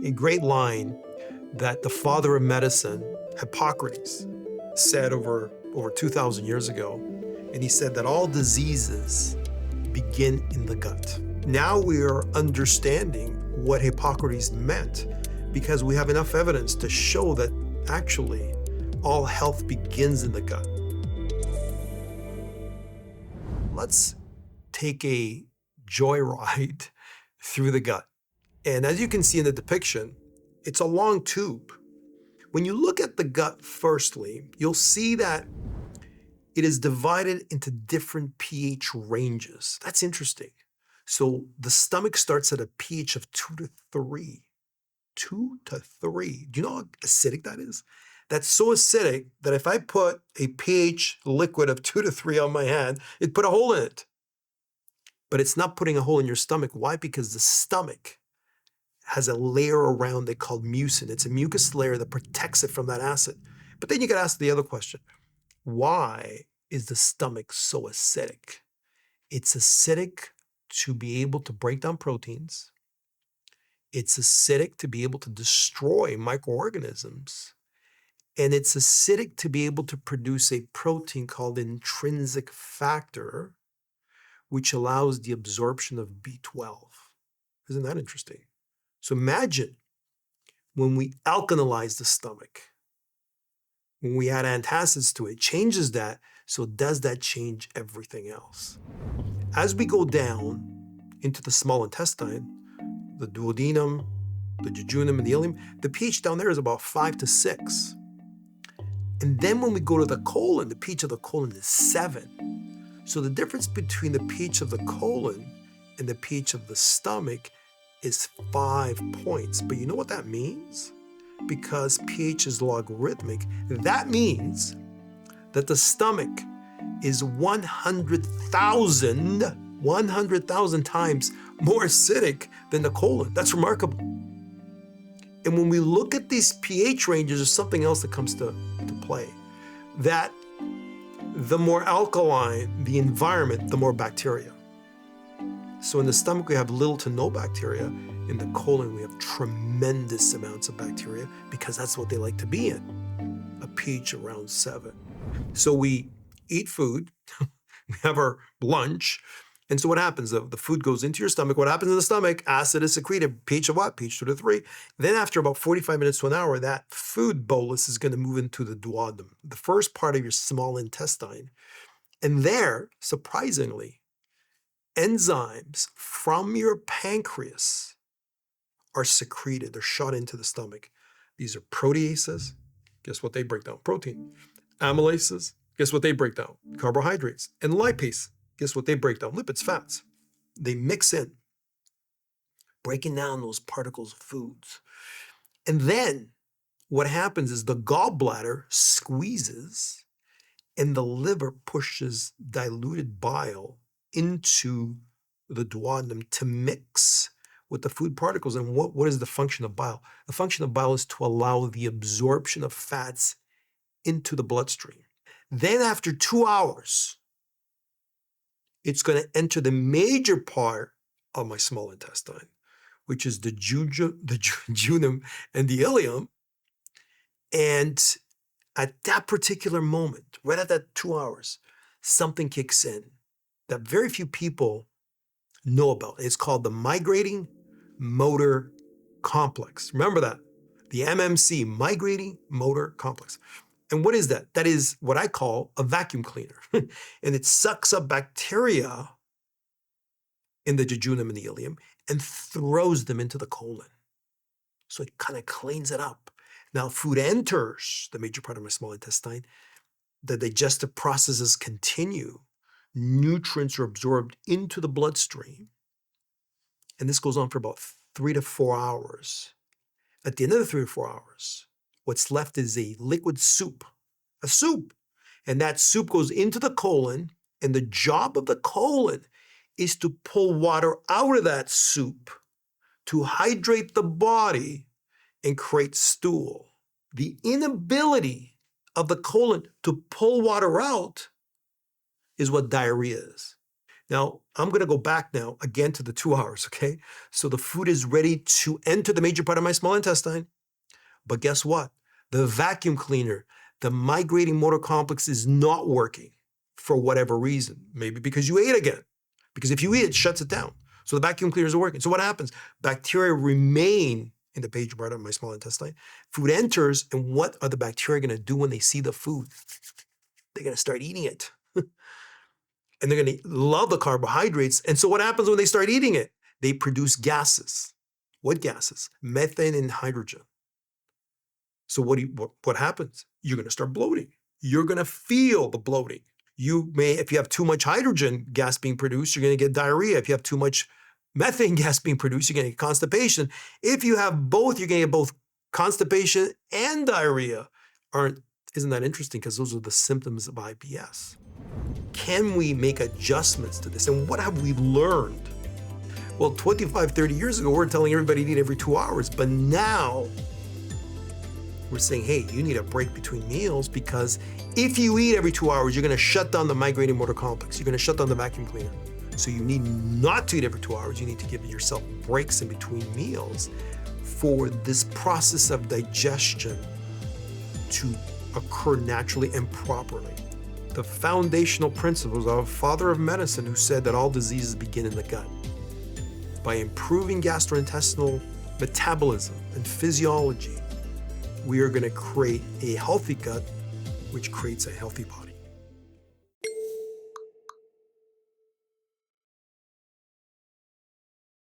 a great line that the father of medicine, Hippocrates, said over 2,000 years ago. And he said that all diseases begin in the gut. Now we are understanding what Hippocrates meant because we have enough evidence to show that actually all health begins in the gut. Let's take a joyride through the gut. And as you can see in the depiction, it's a long tube. When you look at the gut firstly, you'll see that it is divided into different pH ranges. That's interesting. So the stomach starts at a pH of 2 to 3. 2 to 3. Do you know how acidic that is? That's so acidic that if I put a pH liquid of 2 to 3 on my hand, it'd put a hole in it. But it's not putting a hole in your stomach. Why? Because the stomach has a layer around it called mucin. It's a mucus layer that protects it from that acid. But then you could ask the other question. Why is the stomach so acidic? It's acidic to be able to break down proteins. It's acidic to be able to destroy microorganisms. And it's acidic to be able to produce a protein called intrinsic factor, which allows the absorption of B12. Isn't that interesting? So imagine when we alkalize the stomach, when we add antacids to it, changes that. So does that change everything else? As we go down into the small intestine, the duodenum, the jejunum, and the ileum, the pH down there is about 5 to 6. And then when we go to the colon, the pH of the colon is 7. So the difference between the pH of the colon and the pH of the stomach is 5 points. But you know what that means? Because pH is logarithmic, that means that the stomach is 100,000 times more acidic than the colon. That's remarkable. And when we look at these pH ranges, there's something else that comes to play. That the more alkaline the environment, the more bacteria. So in the stomach, we have little to no bacteria. In the colon, we have tremendous amounts of bacteria because that's what they like to be in, a pH around 7. So we eat food, we have our lunch, and so what happens? The food goes into your stomach. What happens in the stomach? Acid is secreted. pH of what? pH 2 to 3. Then after about 45 minutes to an hour, that food bolus is going to move into the duodenum, the first part of your small intestine. And there, surprisingly, enzymes from your pancreas are secreted. They're shot into the stomach. These are proteases. Guess what they break down? Protein. Amylases. Guess what they break down? Carbohydrates. And lipase. Guess what they break down? Lipids, fats. They mix in, breaking down those particles of foods. And then what happens is the gallbladder squeezes and the liver pushes diluted bile into the duodenum to mix with the food particles. And what is the function of bile? The function of bile is to allow the absorption of fats into the bloodstream. Then after 2 hours, it's going to enter the major part of my small intestine, which is the jejunum and the ileum. And at that particular moment, right at that 2 hours, something kicks in that very few people know about. It's called the migrating motor complex. Remember that, the MMC, migrating motor complex. And what is that? That is what I call a vacuum cleaner. And it sucks up bacteria in the jejunum and the ileum and throws them into the colon. So it kind of cleans it up. Now food enters the major part of my small intestine. The digestive processes continue. Nutrients are absorbed into the bloodstream. And this goes on for about 3 to 4 hours. At the end of the 3 to 4 hours, what's left is a liquid soup, a soup. And that soup goes into the colon, and the job of the colon is to pull water out of that soup to hydrate the body and create stool. The inability of the colon to pull water out is what diarrhea is. Now, I'm going to go back now again to the 2 hours, okay? So the food is ready to enter the major part of my small intestine. But guess what? The vacuum cleaner, the migrating motor complex is not working for whatever reason. Maybe because you ate again. Because if you eat, it shuts it down. So the vacuum cleaner isn't working. So what happens? Bacteria remain in the major part of my small intestine. Food enters, and what are the bacteria going to do when they see the food? They're going to start eating it. And they're going to love the carbohydrates. And so what happens when they start eating it? They produce gases. What gases? Methane and hydrogen. So what happens? You're going to start bloating. You're going to feel the bloating. You may, if you have too much hydrogen gas being produced, you're going to get diarrhea. If you have too much methane gas being produced, you're going to get constipation. If you have both, you're going to get both constipation and diarrhea. Isn't that interesting? Because those are the symptoms of IBS. Can we make adjustments to this? And what have we learned? Well, 25, 30 years ago, we're telling everybody to eat every 2 hours. But now we're saying, hey, you need a break between meals, because if you eat every 2 hours, you're going to shut down the migrating motor complex. You're going to shut down the vacuum cleaner. So you need not to eat every 2 hours. You need to give yourself breaks in between meals for this process of digestion to occur naturally and properly. The foundational principles of a father of medicine who said that all diseases begin in the gut. By improving gastrointestinal metabolism and physiology, we are going to create a healthy gut, which creates a healthy body.